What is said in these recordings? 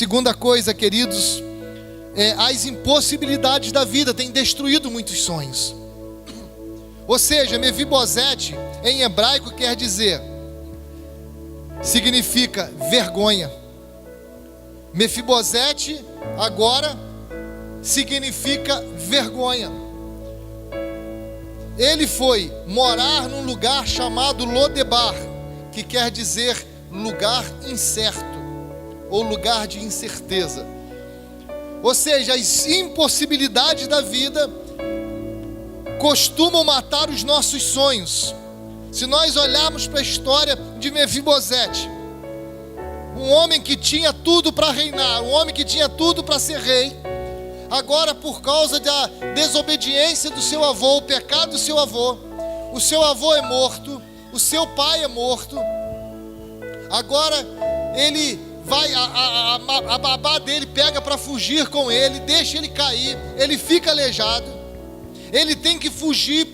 segunda coisa, queridos, as impossibilidades da vida têm destruído muitos sonhos. Ou seja, Mefibosete em hebraico quer dizer, significa vergonha. Mefibosete agora significa vergonha. Ele foi morar num lugar chamado Lodebar, que quer dizer lugar incerto, ou lugar de incerteza. Ou seja, as impossibilidades da vida costumam matar os nossos sonhos. Se nós olharmos para a história de Mefibosete, um homem que tinha tudo para reinar, um homem que tinha tudo para ser rei, agora por causa da desobediência do seu avô, o pecado do seu avô, o seu avô é morto, o seu pai é morto, agora ele vai, a babá dele pega para fugir com ele, deixa ele cair, ele fica aleijado, ele tem que fugir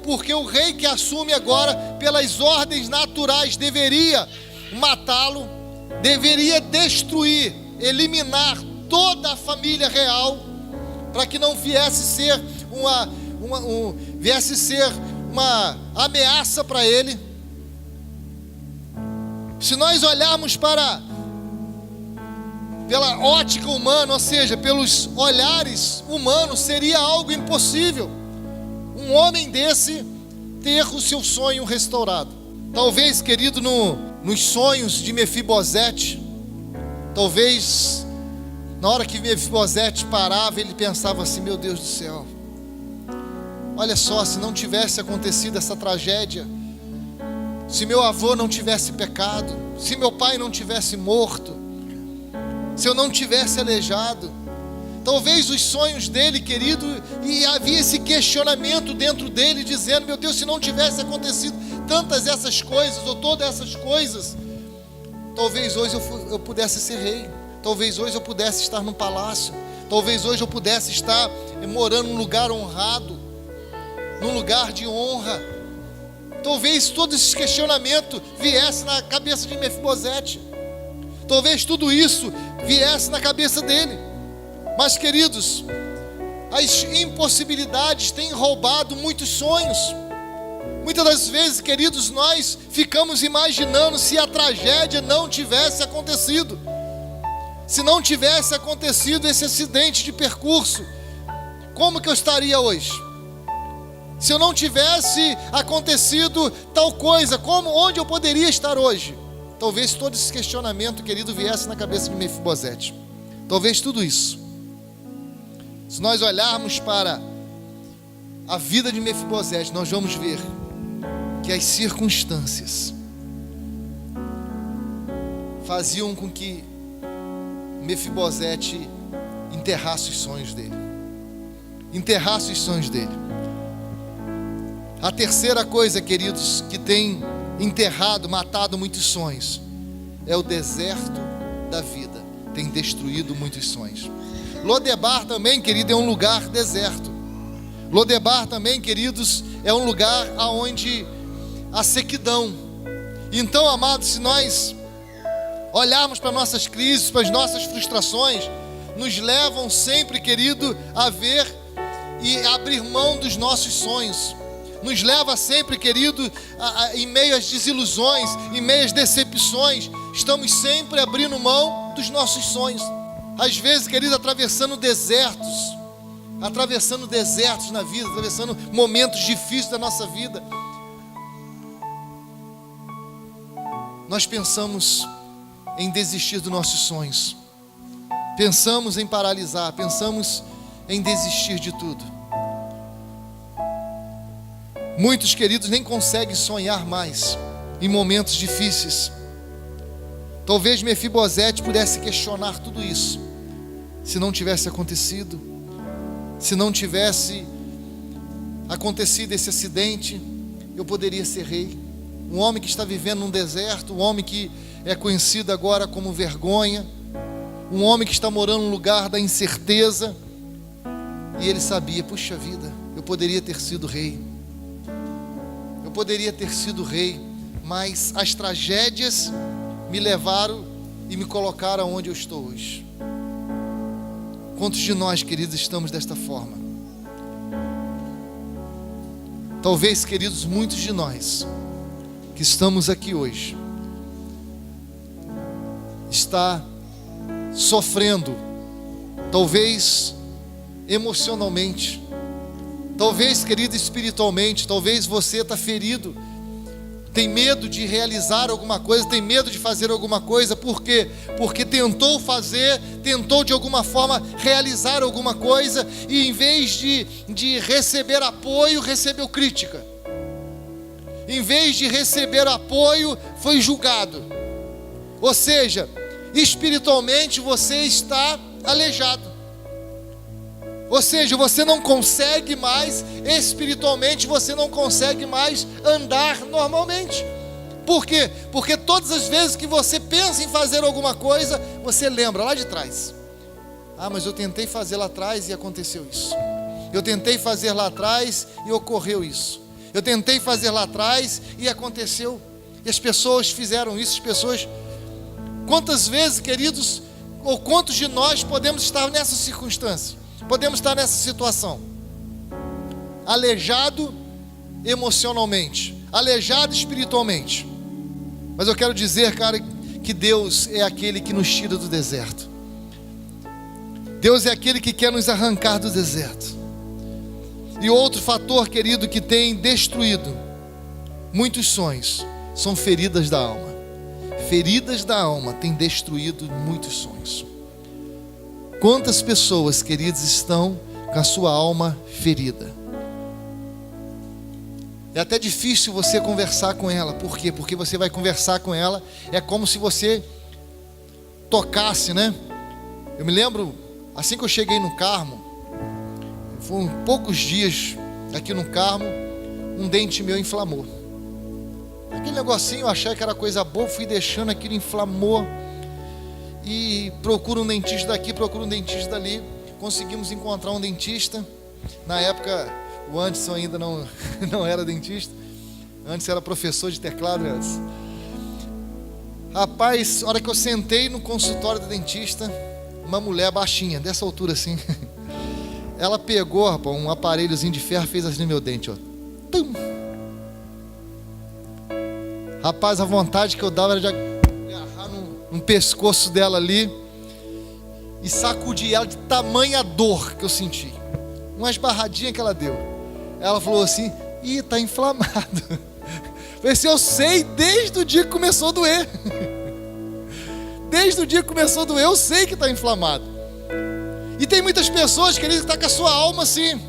porque o rei que assume agora, pelas ordens naturais, deveria matá-lo, deveria destruir, eliminar toda a família real, para que não viesse ser uma ameaça para ele. Se nós olharmos pela ótica humana, ou seja, pelos olhares humanos, seria algo impossível um homem desse ter o seu sonho restaurado. Talvez, querido, nos sonhos de Mefibosete, talvez na hora que Mefibosete parava, ele pensava assim: meu Deus do céu, olha só, se não tivesse acontecido essa tragédia, se meu avô não tivesse pecado, se meu pai não tivesse morto, se eu não tivesse aleijado, talvez os sonhos dele, querido, e havia esse questionamento dentro dele, dizendo: meu Deus, se não tivesse acontecido tantas essas coisas, ou todas essas coisas, talvez hoje eu pudesse ser rei, talvez hoje eu pudesse estar num palácio, talvez hoje eu pudesse estar morando num lugar honrado, num lugar de honra. Talvez todo esse questionamento viesse na cabeça de Mefibosete, talvez tudo isso viesse na cabeça dele. Mas, queridos, as impossibilidades têm roubado muitos sonhos. Muitas das vezes, queridos, nós ficamos imaginando se a tragédia não tivesse acontecido, se não tivesse acontecido esse acidente de percurso, como que eu estaria hoje? Se eu não tivesse acontecido tal coisa, onde eu poderia estar hoje? Talvez todo esse questionamento, querido, viesse na cabeça de Mefibosete. Talvez tudo isso. Se nós olharmos para a vida de Mefibosete, nós vamos ver que as circunstâncias faziam com que Mefibosete enterrasse os sonhos dele. Enterrasse os sonhos dele. A terceira coisa, queridos, que tem enterrado, matado muitos sonhos, é o deserto da vida. Tem destruído muitos sonhos. Lodebar também, querido, é um lugar deserto. Lodebar também, queridos, é um lugar onde há sequidão. Então, amados, se nós olharmos para nossas crises, para as nossas frustrações, nos levam sempre, querido, a ver e abrir mão dos nossos sonhos. Nos leva sempre, querido, em meio às desilusões, em meio às decepções, estamos sempre abrindo mão dos nossos sonhos. Às vezes, querido, atravessando desertos na vida, atravessando momentos difíceis da nossa vida, nós pensamos em desistir dos nossos sonhos, pensamos em paralisar, pensamos em desistir de tudo. Muitos, queridos, nem conseguem sonhar mais em momentos difíceis. Talvez Mefibosete pudesse questionar tudo isso. Se não tivesse acontecido, se não tivesse acontecido esse acidente, eu poderia ser rei. Um homem que está vivendo num deserto, um homem que é conhecido agora como vergonha, um homem que está morando num lugar da incerteza, e ele sabia: puxa vida, eu poderia ter sido rei. Eu poderia ter sido rei, mas as tragédias me levaram e me colocar aonde eu estou hoje. Quantos de nós, queridos, estamos desta forma? Talvez, queridos, muitos de nós que estamos aqui hoje está sofrendo, talvez emocionalmente, talvez, querido, espiritualmente, talvez você está ferido, tem medo de realizar alguma coisa, tem medo de fazer alguma coisa. Por quê? Porque tentou de alguma forma realizar alguma coisa, e em vez de receber apoio, recebeu crítica. Em vez de receber apoio, foi julgado. Ou seja, espiritualmente você está aleijado. Ou seja, você não consegue mais, espiritualmente, você não consegue mais andar normalmente. Por quê? Porque todas as vezes que você pensa em fazer alguma coisa, você lembra lá de trás. Ah, mas eu tentei fazer lá atrás e aconteceu isso. Eu tentei fazer lá atrás e ocorreu isso. Eu tentei fazer lá atrás e aconteceu. E as pessoas fizeram isso, as pessoas... Quantas vezes, queridos, ou quantos de nós podemos estar nessa circunstância? Podemos estar nessa situação, aleijado emocionalmente, aleijado espiritualmente. Mas eu quero dizer, cara, que Deus é aquele que nos tira do deserto. Deus é aquele que quer nos arrancar do deserto. E outro fator, querido, que tem destruído muitos sonhos, são feridas da alma. Feridas da alma têm destruído muitos sonhos. Quantas pessoas, queridos, estão com a sua alma ferida? É até difícil você conversar com ela. Por quê? Porque você vai conversar com ela, é como se você tocasse, né? Eu me lembro, assim que eu cheguei no Carmo, foram poucos dias aqui no Carmo, um dente meu inflamou. Aquele negocinho, eu achei que era coisa boa, fui deixando, aquilo inflamou. E procura um dentista daqui, procura um dentista dali. Conseguimos encontrar um dentista. Na época o Anderson ainda não era dentista. Antes era professor de teclado. Rapaz, a hora que eu sentei no consultório do dentista, uma mulher baixinha, dessa altura assim, ela pegou, rapaz, um aparelhozinho de ferro, fez assim no meu dente, ó. Tum. Rapaz, a vontade que eu dava era de agarrar no pescoço dela ali e sacudir ela de tamanha dor que eu senti. Uma esbarradinha que ela deu. Ela falou assim: ih, tá inflamado. Eu falei assim: eu sei desde o dia que começou a doer. Desde o dia que começou a doer, eu sei que está inflamado. E tem muitas pessoas, queridos, que estão com a sua alma assim.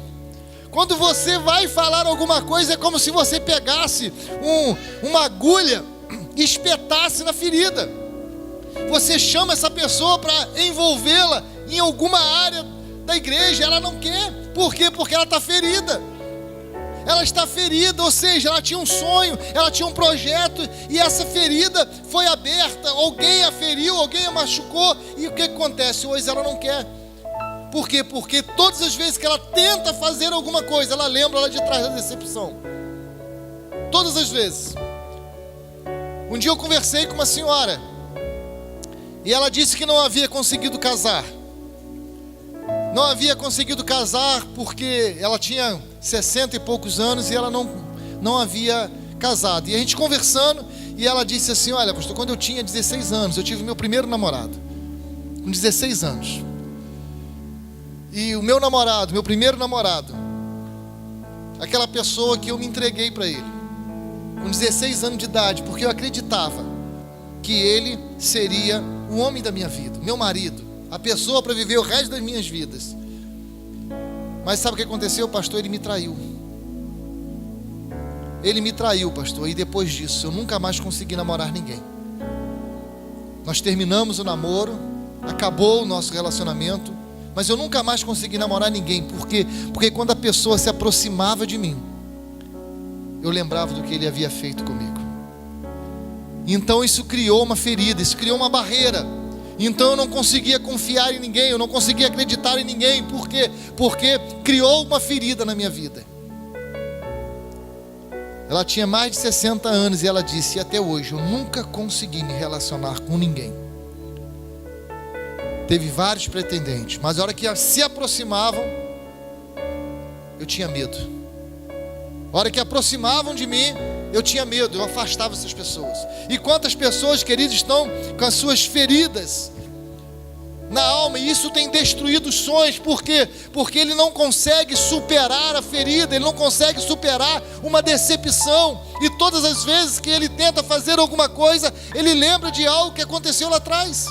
Quando você vai falar alguma coisa, é como se você pegasse uma agulha e espetasse na ferida. Você chama essa pessoa para envolvê-la em alguma área da igreja, ela não quer. Por quê? Porque ela está ferida. Ela está ferida, ou seja, ela tinha um sonho, ela tinha um projeto, e essa ferida foi aberta, alguém a feriu, alguém a machucou, e o que acontece? Hoje ela não quer. Por quê? Porque todas as vezes que ela tenta fazer alguma coisa, ela lembra lá de trás da decepção. Todas as vezes. Um dia eu conversei com uma senhora, e ela disse que não havia conseguido casar. Não havia conseguido casar porque ela tinha 60 e poucos anos e ela não havia casado. E a gente conversando, e ela disse assim: olha, pastor, quando eu tinha 16 anos, eu tive meu primeiro namorado, com 16 anos. E o meu namorado, meu primeiro namorado, aquela pessoa que eu me entreguei para ele, com 16 anos de idade, porque eu acreditava que ele seria o homem da minha vida, meu marido, a pessoa para viver o resto das minhas vidas. Mas sabe o que aconteceu, pastor? Ele me traiu. Ele me traiu, pastor, e depois disso eu nunca mais consegui namorar ninguém. Nós terminamos o namoro, acabou o nosso relacionamento, mas eu nunca mais consegui namorar ninguém. Por quê? Porque quando a pessoa se aproximava de mim, eu lembrava do que ele havia feito comigo. Então isso criou uma ferida, isso criou uma barreira. Então eu não conseguia confiar em ninguém, eu não conseguia acreditar em ninguém. Por quê? Porque criou uma ferida na minha vida. Ela tinha mais de 60 anos e ela disse: até hoje eu nunca consegui me relacionar com ninguém. teve vários pretendentes, mas a hora que se aproximavam, eu tinha medo. A hora que aproximavam de mim, eu tinha medo, eu afastava essas pessoas. E quantas pessoas, queridos, estão com as suas feridas na alma, e isso tem destruído os sonhos. Por quê? Porque ele não consegue superar a ferida, ele não consegue superar uma decepção, e todas as vezes que ele tenta fazer alguma coisa, ele lembra de algo que aconteceu lá atrás.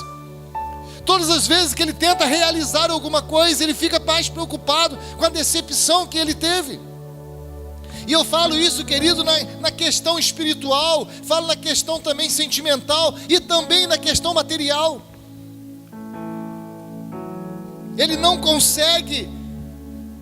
Todas as vezes que ele tenta realizar alguma coisa, ele fica mais preocupado com a decepção que ele teve. E eu falo isso, querido, na questão espiritual, falo na questão também sentimental e também na questão material. Ele não consegue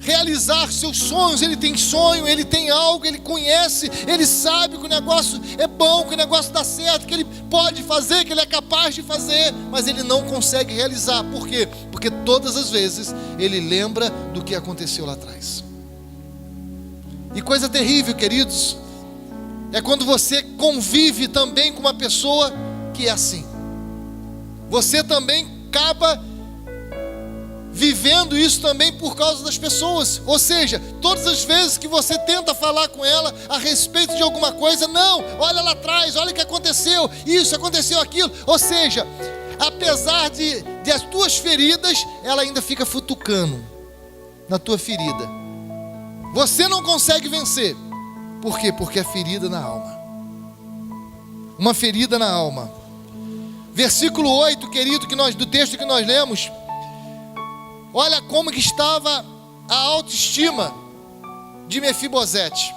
realizar seus sonhos. Ele tem sonho, ele tem algo, ele conhece, ele sabe que o negócio é bom, que o negócio dá certo, que ele pode fazer, que ele é capaz de fazer, mas ele não consegue realizar. Por quê? Porque todas as vezes ele lembra do que aconteceu lá atrás. E coisa terrível, queridos, é quando você convive também com uma pessoa que é assim. Você também acaba vivendo isso também por causa das pessoas. Ou seja, todas as vezes que você tenta falar com ela a respeito de alguma coisa, não, olha lá atrás, olha o que aconteceu, isso, aconteceu aquilo. Ou seja, apesar de as tuas feridas, ela ainda fica futucando na tua ferida. Você não consegue vencer. Por quê? Porque é ferida na alma. Uma ferida na alma. Versículo 8, querido, do texto que nós lemos, olha como que estava a autoestima de Mefibosete.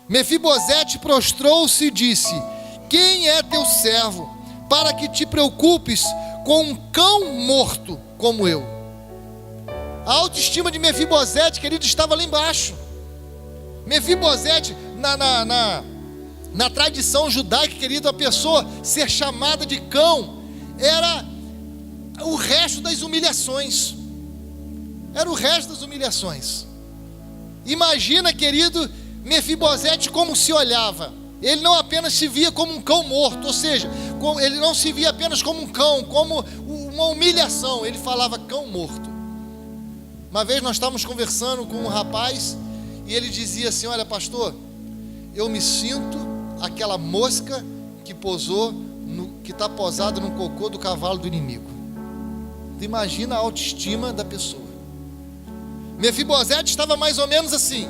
Mefibosete prostrou-se e disse: quem é teu servo para que te preocupes com um cão morto como eu? A autoestima de Mefibosete, querido, estava lá embaixo. Mefibosete, na tradição judaica, querido, a pessoa ser chamada de cão era o resto das humilhações. Era o resto das humilhações. Imagina, querido, Mefibosete como se olhava. Ele não apenas se via como um cão morto, ou seja, ele não se via apenas como um cão, como uma humilhação. Ele falava cão morto. Uma vez nós estávamos conversando com um rapaz e ele dizia assim: olha, pastor, eu me sinto aquela mosca que está posada no cocô do cavalo do inimigo. Tu imagina a autoestima da pessoa. Mefibosete estava mais ou menos assim,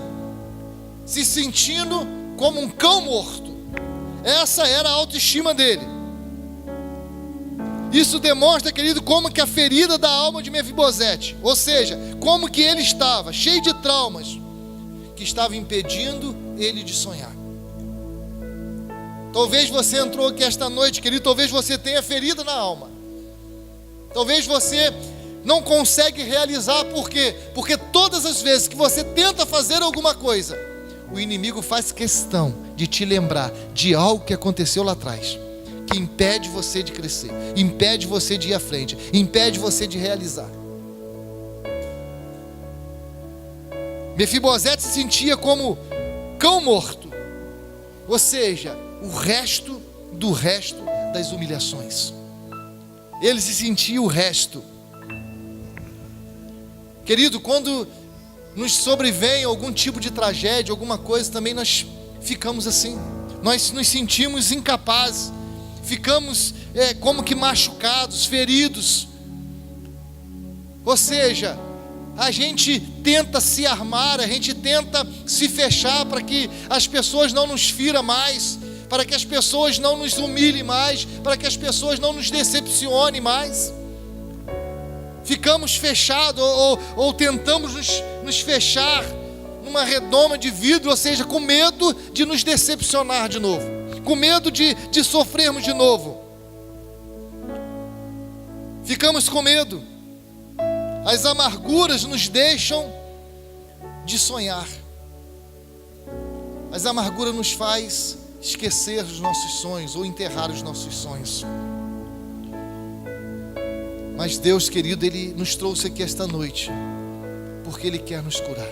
se sentindo como um cão morto. Essa era a autoestima dele. Isso demonstra, querido, como que a ferida da alma de Mefibosete, ou seja, como que ele estava cheio de traumas, que estava impedindo ele de sonhar. Talvez você entrou aqui esta noite, querido, talvez você tenha ferida na alma. Talvez você não consegue realizar. Por quê? Porque todas as vezes que você tenta fazer alguma coisa, o inimigo faz questão de te lembrar de algo que aconteceu lá atrás, que impede você de crescer, impede você de ir à frente, impede você de realizar. Mefibosete se sentia como cão morto, ou seja, o resto das humilhações. Ele se sentia o resto. Querido, quando nos sobrevém algum tipo de tragédia, alguma coisa, também nós ficamos assim. Nós nos sentimos incapazes, ficamos como que machucados, feridos. Ou seja, a gente tenta se armar, a gente tenta se fechar para que as pessoas não nos firam mais, para que as pessoas não nos humilhem mais, para que as pessoas não nos decepcionem mais. Ficamos fechados ou tentamos nos fechar numa redoma de vidro, ou seja, com medo de nos decepcionar de novo, com medo de sofrermos de novo. Ficamos com medo. As amarguras nos deixam de sonhar. As amarguras nos faz esquecer os nossos sonhos ou enterrar os nossos sonhos. Mas Deus, querido, Ele nos trouxe aqui esta noite porque Ele quer nos curar.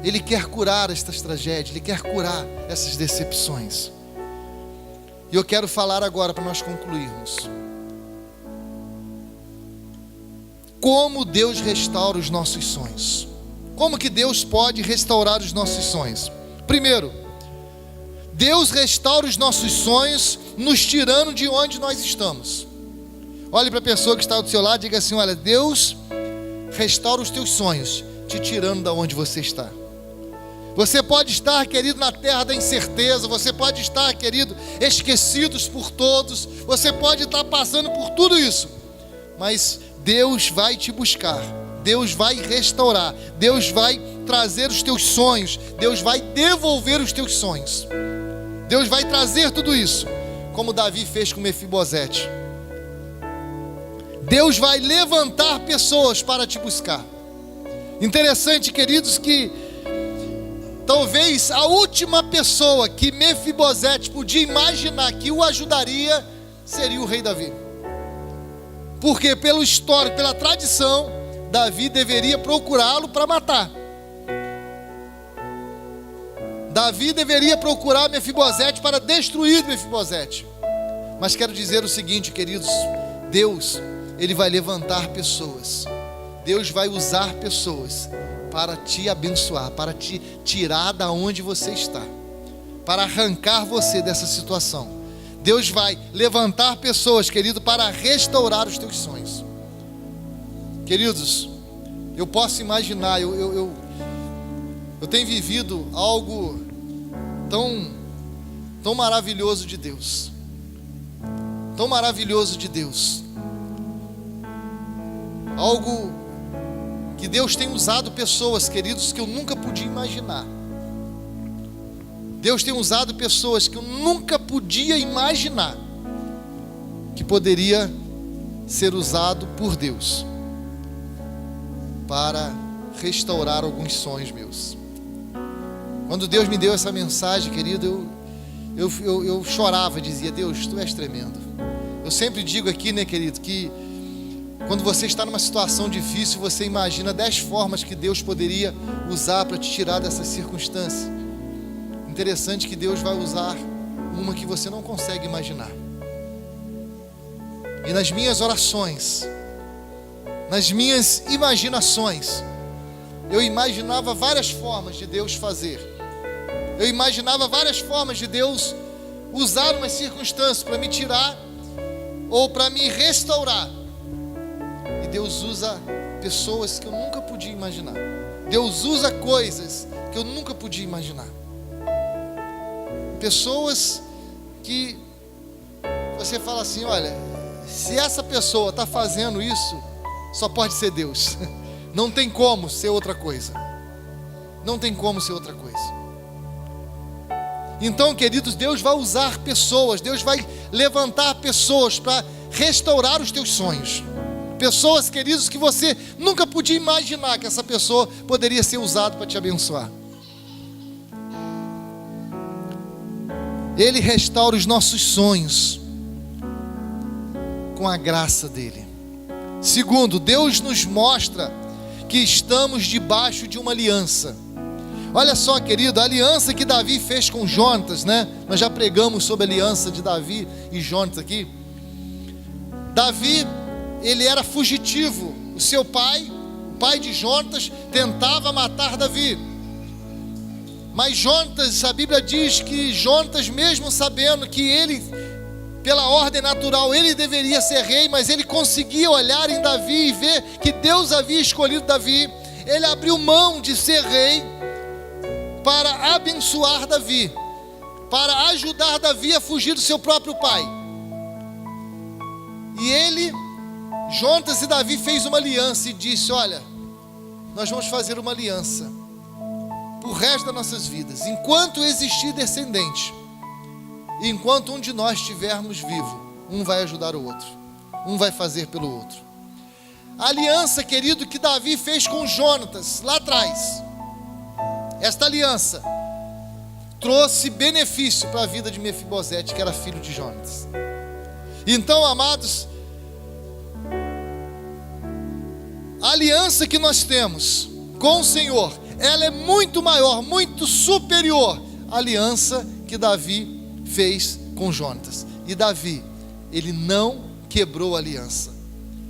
Ele quer curar estas tragédias, Ele quer curar essas decepções. E eu quero falar agora, para nós concluirmos, como Deus restaura os nossos sonhos. Como que Deus pode restaurar os nossos sonhos? Primeiro, Deus restaura os nossos sonhos nos tirando de onde nós estamos. Olhe para a pessoa que está do seu lado e diga assim: olha, Deus restaura os teus sonhos, te tirando da onde você está. Você pode estar, querido, na terra da incerteza, você pode estar, querido, esquecidos por todos, você pode estar passando por tudo isso, mas Deus vai te buscar, Deus vai restaurar, Deus vai trazer os teus sonhos, Deus vai devolver os teus sonhos, Deus vai trazer tudo isso, como Davi fez com Mefibosete. Deus vai levantar pessoas para te buscar. Interessante, queridos, que talvez a última pessoa que Mefibosete podia imaginar que o ajudaria seria o rei Davi. Porque pelo histórico, pela tradição, Davi deveria procurá-lo para matar. Davi deveria procurar Mefibosete para destruir Mefibosete. Mas quero dizer o seguinte, queridos: Deus, Ele vai levantar pessoas, Deus vai usar pessoas para te abençoar, para te tirar da onde você está, para arrancar você dessa situação. Deus vai levantar pessoas, querido, para restaurar os teus sonhos. Queridos, eu posso imaginar, eu tenho vivido algo tão maravilhoso de Deus, tão maravilhoso de Deus, algo que Deus tem usado pessoas, queridos, que eu nunca podia imaginar. Deus tem usado pessoas que eu nunca podia imaginar que poderia ser usado por Deus para restaurar alguns sonhos meus. Quando Deus me deu essa mensagem, querido, eu chorava, dizia: Deus, Tu és tremendo. Eu sempre digo aqui, né, querido, que quando você está numa situação difícil, você imagina 10 formas que Deus poderia usar para te tirar dessa circunstância. Interessante que Deus vai usar uma que você não consegue imaginar. E nas minhas orações, nas minhas imaginações, eu imaginava várias formas de Deus fazer. Eu imaginava várias formas de Deus usar uma circunstância para me tirar ou para me restaurar. E Deus usa pessoas que eu nunca podia imaginar. Deus usa coisas que eu nunca podia imaginar. Pessoas que você fala assim: olha, se essa pessoa está fazendo isso, só pode ser Deus. Não tem como ser outra coisa. Não tem como ser outra coisa. Então, queridos, Deus vai usar pessoas, Deus vai levantar pessoas para restaurar os teus sonhos. Pessoas, queridos, que você nunca podia imaginar que essa pessoa poderia ser usada para te abençoar. Ele restaura os nossos sonhos com a graça dele. Segundo, Deus nos mostra que estamos debaixo de uma aliança. Olha só, querido, a aliança que Davi fez com Jonatas, né? Nós já pregamos sobre a aliança de Davi e Jonatas aqui. Davi, ele era fugitivo. O seu pai, o pai de Jonatas, tentava matar Davi. Mas Jonatas, a Bíblia diz que Jonatas, mesmo sabendo que ele, pela ordem natural, ele deveria ser rei, mas ele conseguia olhar em Davi e ver que Deus havia escolhido Davi. Ele abriu mão de ser rei para abençoar Davi, para ajudar Davi a fugir do seu próprio pai. E ele, Jonatas e Davi, fez uma aliança e disse: olha, nós vamos fazer uma aliança o resto das nossas vidas, enquanto existir descendente, e enquanto um de nós estivermos vivo, um vai ajudar o outro, um vai fazer pelo outro. A aliança, querido, que Davi fez com Jonatas lá atrás, esta aliança trouxe benefício para a vida de Mefibosete, que era filho de Jonatas. Então, amados, a aliança que nós temos com o Senhor, ela é muito maior, muito superior à aliança que Davi fez com Jonatas. E Davi, ele não quebrou a aliança.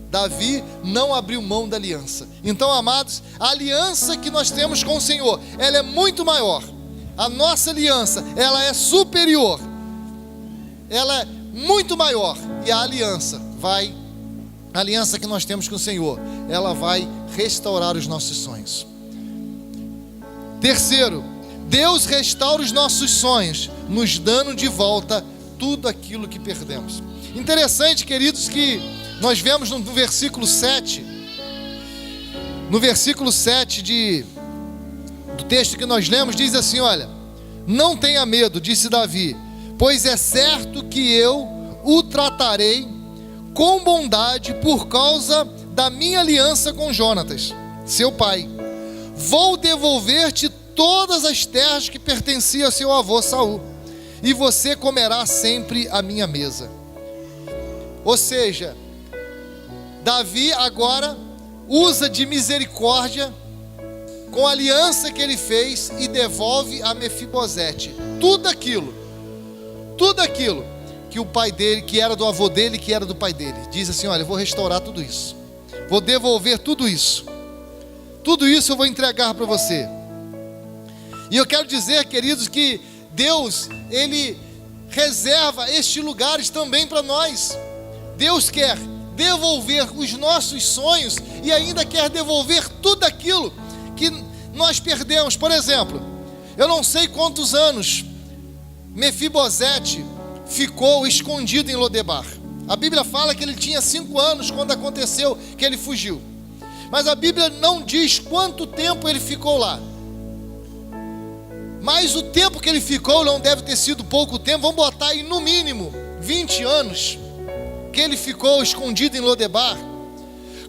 Davi não abriu mão da aliança. Então, amados, a aliança que nós temos com o Senhor, ela é muito maior. A nossa aliança, ela é superior. Ela é muito maior. E a aliança que nós temos com o Senhor, ela vai restaurar os nossos sonhos. Terceiro, Deus restaura os nossos sonhos, nos dando de volta tudo aquilo que perdemos. Interessante, queridos, que nós vemos no versículo 7, do texto que nós lemos, diz assim, olha: não tenha medo, disse Davi, pois é certo que eu o tratarei com bondade por causa da minha aliança com Jonatas, seu pai. Vou devolver-te todas as terras que pertenciam a seu avô Saul, e você comerá sempre à minha mesa. Ou seja, Davi agora usa de misericórdia com a aliança que ele fez e devolve a Mefibosete tudo aquilo que o pai dele, que era do avô dele, que era do pai dele. Diz assim: olha, eu vou restaurar tudo isso, vou devolver tudo isso eu vou entregar para você. E eu quero dizer, queridos, que Deus, Ele reserva estes lugares também para nós. Deus quer devolver os nossos sonhos e ainda quer devolver tudo aquilo que nós perdemos. Por exemplo, eu não sei quantos anos Mefibosete ficou escondido em Lodebar. A Bíblia fala que ele tinha 5 anos quando aconteceu que ele fugiu, mas a Bíblia não diz quanto tempo ele ficou lá. Mas o tempo que ele ficou não deve ter sido pouco tempo. Vamos botar aí no mínimo 20 anos que ele ficou escondido em Lodebar.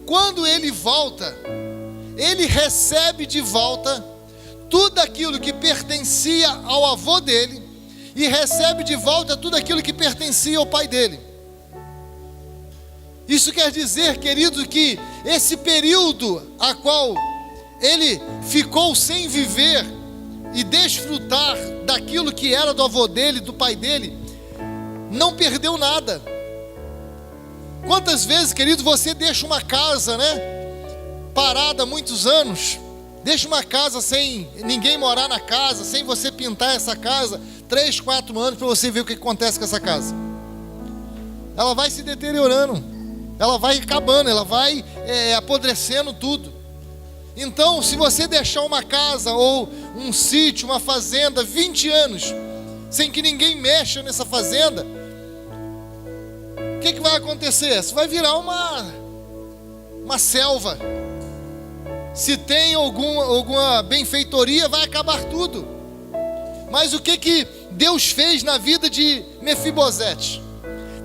Quando ele volta, ele recebe de volta tudo aquilo que pertencia ao avô dele e recebe de volta tudo aquilo que pertencia ao pai dele. Isso quer dizer, querido, que esse período a qual ele ficou sem viver e desfrutar daquilo que era do avô dele, do pai dele, não perdeu nada. Quantas vezes, querido, você deixa uma casa, parada há muitos anos, deixa uma casa sem ninguém morar na casa, sem você pintar essa casa, 3, 4 anos, para você ver o que acontece com essa casa. Ela vai se deteriorando, ela vai acabando, ela vai apodrecendo tudo. Então, se você deixar uma casa ou um sítio, uma fazenda, 20 anos, sem que ninguém mexa nessa fazenda, o que vai acontecer? Isso vai virar uma selva. Se tem alguma benfeitoria, vai acabar tudo. Mas o que Deus fez na vida de Mefibosete?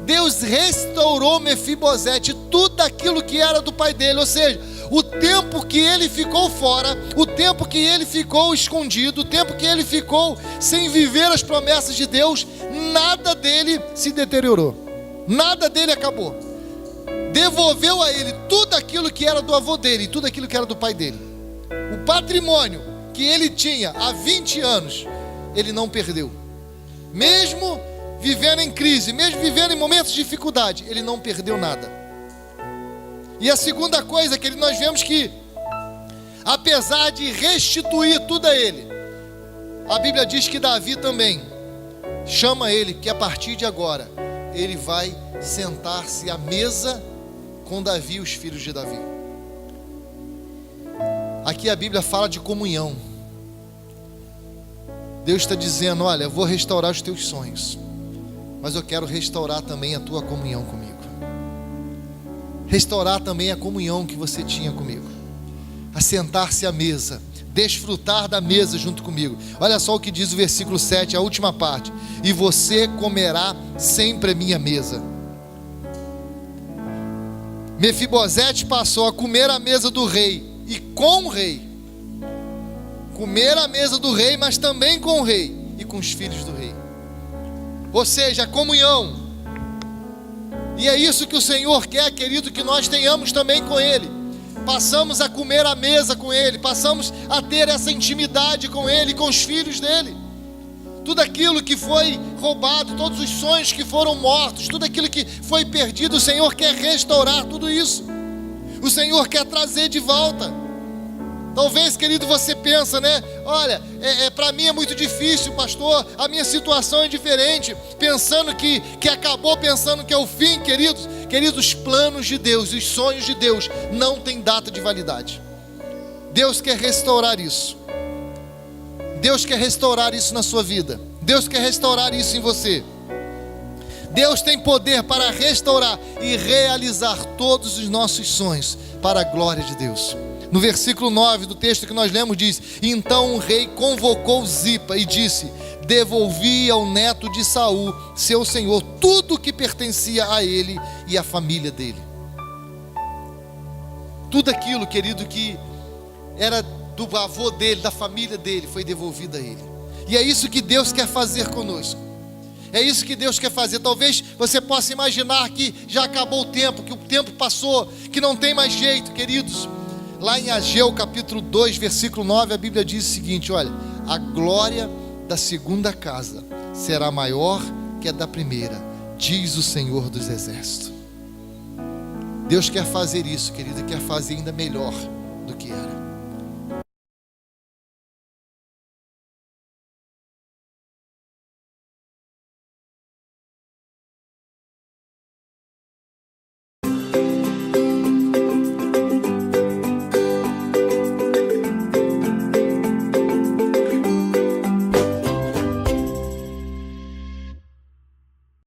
Deus restaurou Mefibosete tudo aquilo que era do pai dele. Ou seja, o tempo que ele ficou fora, o tempo que ele ficou escondido, o tempo que ele ficou sem viver as promessas de Deus, nada dele se deteriorou, nada dele acabou. Devolveu a ele tudo aquilo que era do avô dele, tudo aquilo que era do pai dele. O patrimônio que ele tinha há 20 anos, ele não perdeu. Mesmo vivendo em crise, mesmo vivendo em momentos de dificuldade, ele não perdeu nada. E a segunda coisa que nós vemos que, apesar de restituir tudo a ele, a Bíblia diz que Davi também chama ele, que a partir de agora, ele vai sentar-se à mesa com Davi e os filhos de Davi. Aqui a Bíblia fala de comunhão. Deus está dizendo: olha, eu vou restaurar os teus sonhos, mas eu quero restaurar também a tua comunhão comigo. Restaurar também a comunhão que você tinha comigo. Assentar-se à mesa, desfrutar da mesa junto comigo. Olha só o que diz o versículo 7, a última parte: e você comerá sempre a minha mesa. Mefibosete passou a comer a mesa do rei e com o rei. Comer a mesa do rei, mas também com o rei e com os filhos do rei. Ou seja, a comunhão. E é isso que o Senhor quer, querido, que nós tenhamos também com Ele. Passamos a comer a mesa com Ele, passamos a ter essa intimidade com Ele, com os filhos dEle. Tudo aquilo que foi roubado, todos os sonhos que foram mortos, tudo aquilo que foi perdido, o Senhor quer restaurar tudo isso. o Senhor quer trazer de volta. Talvez, querido, você pensa, né? Olha, para mim é muito difícil, pastor, a minha situação é diferente, pensando que acabou, pensando que é o fim, queridos. Queridos, os planos de Deus, os sonhos de Deus não têm data de validade. Deus quer restaurar isso. Deus quer restaurar isso na sua vida. Deus quer restaurar isso em você. Deus tem poder para restaurar e realizar todos os nossos sonhos para a glória de Deus. No versículo 9 do texto que nós lemos diz: então o rei convocou Zipa e disse: devolvi ao neto de Saul, seu senhor, tudo que pertencia a ele e à família dele. Tudo aquilo, querido, que era do avô dele, da família dele, foi devolvido a ele. E é isso que Deus quer fazer conosco. É isso que Deus quer fazer. Talvez você possa imaginar que já acabou o tempo, que o tempo passou, que não tem mais jeito, queridos. Lá em Ageu capítulo 2, versículo 9, a Bíblia diz o seguinte: olha, a glória da segunda casa será maior que a da primeira, diz o Senhor dos Exércitos. Deus quer fazer isso, querido, e quer fazer ainda melhor do que era.